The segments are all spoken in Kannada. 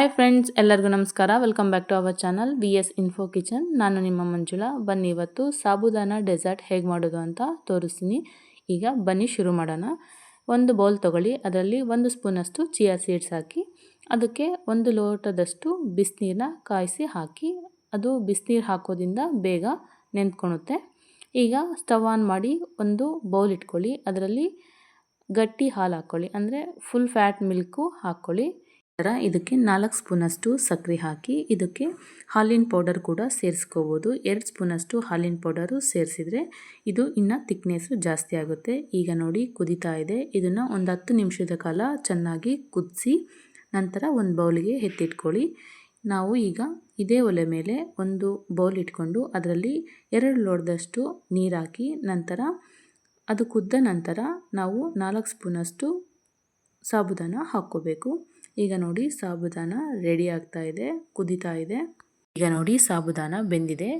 ಹಾಯ್ ಫ್ರೆಂಡ್ಸ್, ಎಲ್ಲರಿಗೂ ನಮಸ್ಕಾರ. Welcome back to our channel VS info kitchen. ನಾನು ನಿಮ್ಮ ಮಂಜುಳಾ. ಬನ್ನಿ ಇವತ್ತು ಸಾಬುದಾನ ಡೆಸರ್ಟ್ ಹೇಗೆ ಮಾಡೋದು ಅಂತ ತೋರಿಸ್ತೀನಿ. ಈಗ ಬನ್ನಿ ಶುರು ಮಾಡೋಣ. ಒಂದು ಬೌಲ್ ತೊಗೊಳ್ಳಿ, ಅದರಲ್ಲಿ 1 ಸ್ಪೂನಷ್ಟು ಚಿಯಾ ಸೀಡ್ಸ್ ಹಾಕಿ, ಅದಕ್ಕೆ 1 ಲೋಟದಷ್ಟು ಬಿಸಿನೀರನ್ನ ಕಾಯಿಸಿ ಹಾಕಿ. ಅದು ಬಿಸಿನೀರು ಹಾಕೋದ್ರಿಂದ ಬೇಗ ನೆಂದ್ಕೊಳುತ್ತೆ. ಈಗ ಸ್ಟವ್ ಆನ್ ಮಾಡಿ ಒಂದು ಬೌಲ್ ಇಟ್ಕೊಳ್ಳಿ, ಅದರಲ್ಲಿ ಗಟ್ಟಿ ಹಾಲು ಹಾಕ್ಕೊಳ್ಳಿ, ಅಂದರೆ ಫುಲ್ ಫ್ಯಾಟ್ ಮಿಲ್ಕು ಹಾಕ್ಕೊಳ್ಳಿ. ಇದಕ್ಕೆ 4 ಸ್ಪೂನಷ್ಟು ಸಕ್ಕರೆ ಹಾಕಿ, ಇದಕ್ಕೆ ಹಾಲಿನ ಪೌಡರ್ ಕೂಡ ಸೇರಿಸ್ಕೋಬೋದು. 2 ಸ್ಪೂನಷ್ಟು ಹಾಲಿನ ಪೌಡರು ಸೇರಿಸಿದರೆ ಇದು ಇನ್ನು ಥಿಕ್ನೆಸ್ಸು ಜಾಸ್ತಿ ಆಗುತ್ತೆ. ಈಗ ನೋಡಿ ಕುದೀತಾ ಇದೆ. ಇದನ್ನು ಒಂದು 10 ನಿಮಿಷದ ಕಾಲ ಚೆನ್ನಾಗಿ ಕುದಿಸಿ ನಂತರ ಒಂದು ಬೌಲಿಗೆ ಎತ್ತಿಟ್ಕೊಳ್ಳಿ. ನಾವು ಈಗ ಇದೇ ಒಲೆ ಮೇಲೆ ಒಂದು ಬೌಲ್ ಇಟ್ಕೊಂಡು ಅದರಲ್ಲಿ 2 ಲೋಟದಷ್ಟು ನೀರು ಹಾಕಿ, ನಂತರ ಅದು ಕುದ್ದ ನಂತರ ನಾವು 4 ಸ್ಪೂನಷ್ಟು ಸಾಬುದಾನ ಹಾಕ್ಕೋಬೇಕು. ಈಗ ನೋಡಿ ಸಾಬುದಾನ ರೆಡಿ ಆಗ್ತಾ ಇದೆ, ಕುದೀತಾ ಇದೆ. ಈಗ ನೋಡಿ ಸಾಬುದಾನ ಬೆಂದಿದೆ.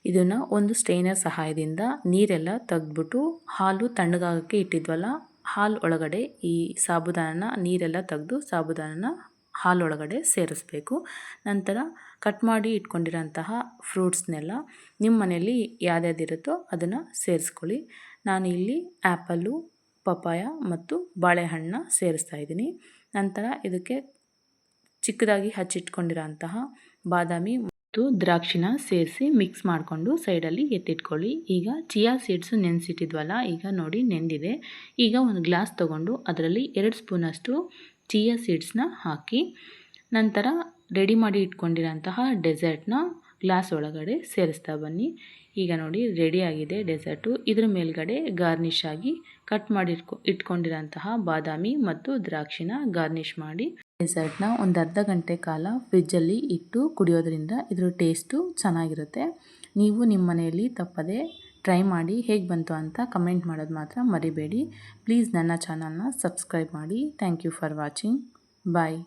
ಇದನ್ನು ಒಂದು ಸ್ಟ್ರೈನರ್ ಸಹಾಯದಿಂದ ನೀರೆಲ್ಲ ತೆಗೆದ್ಬಿಟ್ಟು ಹಾಲು ತಣ್ಣಗಾಗೋಕ್ಕೆ ಇಟ್ಟಿದ್ವಲ್ಲ, ಹಾಲು ಒಳಗಡೆ ಈ ಸಾಬುದಾನ ನೀರೆಲ್ಲ ತೆಗೆದು ಸಾಬುದಾನನ ಹಾಲೊಳಗಡೆ ಸೇರಿಸ್ಬೇಕು. ನಂತರ ಕಟ್ ಮಾಡಿ ಇಟ್ಕೊಂಡಿರೋಂತಹ ಫ್ರೂಟ್ಸ್ನೆಲ್ಲ ನಿಮ್ಮ ಮನೆಯಲ್ಲಿ ಯಾವ್ಯಾವುದಿರುತ್ತೋ ಅದನ್ನು ಸೇರಿಸ್ಕೊಳ್ಳಿ. ನಾನು ಇಲ್ಲಿ ಆ್ಯಪಲ್ಲು, ಪಪಾಯ ಮತ್ತು ಬಾಳೆಹಣ್ಣು ಸೇರಿಸ್ತಾ ಇದ್ದೀನಿ. ನಂತರ ಇದಕ್ಕೆ ಚಿಕ್ಕದಾಗಿ ಹಚ್ಚಿಟ್ಕೊಂಡಿರೋಂತಹ ಬಾದಾಮಿ ಮತ್ತು ದ್ರಾಕ್ಷಿನ ಸೇರಿಸಿ ಮಿಕ್ಸ್ ಮಾಡಿಕೊಂಡು ಸೈಡಲ್ಲಿ ಎತ್ತಿಟ್ಕೊಳ್ಳಿ. ಈಗ ಚಿಯಾ ಸೀಡ್ಸು ನೆನೆಸಿಟ್ಟಿದ್ವಲ್ಲ, ಈಗ ನೋಡಿ ನೆಂದಿದೆ. ಈಗ ಒಂದು ಗ್ಲಾಸ್ ತೊಗೊಂಡು ಅದರಲ್ಲಿ 2 ಸ್ಪೂನಷ್ಟು ಚಿಯಾ ಸೀಡ್ಸ್ನ ಹಾಕಿ, ನಂತರ ರೆಡಿ ಮಾಡಿ ಇಟ್ಕೊಂಡಿರೋಂತಹ ಡೆಸರ್ಟ್ನ ಗ್ಲಾಸ್ ಒಳಗಡೆ ಸೇರಿಸ್ತಾ ಬನ್ನಿ. ಈಗ ನೋಡಿ ರೆಡಿಯಾಗಿದೆ ಡೆಸರ್ಟು. ಇದ್ರ ಮೇಲ್ಗಡೆ ಗಾರ್ನಿಷ್ ಆಗಿ ಕಟ್ ಮಾಡಿ ಇಟ್ಕೊಂಡಿರೋಂತಹ ಬಾದಾಮಿ ಮತ್ತು ದ್ರಾಕ್ಷಿನ ಗಾರ್ನಿಷ್ ಮಾಡಿ ಡೆಸರ್ಟ್ನ ಒಂದು ಅರ್ಧ ಗಂಟೆ ಕಾಲ ಫ್ರಿಜ್ಜಲ್ಲಿ ಇಟ್ಟು ಕುಡಿಯೋದ್ರಿಂದ ಇದ್ರ ಟೇಸ್ಟು ಚೆನ್ನಾಗಿರುತ್ತೆ. ನೀವು ನಿಮ್ಮ ಮನೆಯಲ್ಲಿ ತಪ್ಪದೆ ಟ್ರೈ ಮಾಡಿ ಹೇಗೆ ಬಂತು ಅಂತ ಕಮೆಂಟ್ ಮಾಡೋದು ಮಾತ್ರ ಮರಿಬೇಡಿ. ಪ್ಲೀಸ್ ನನ್ನ ಚಾನಲ್ನ ಸಬ್ಸ್ಕ್ರೈಬ್ ಮಾಡಿ. Thank you for watching. Bye.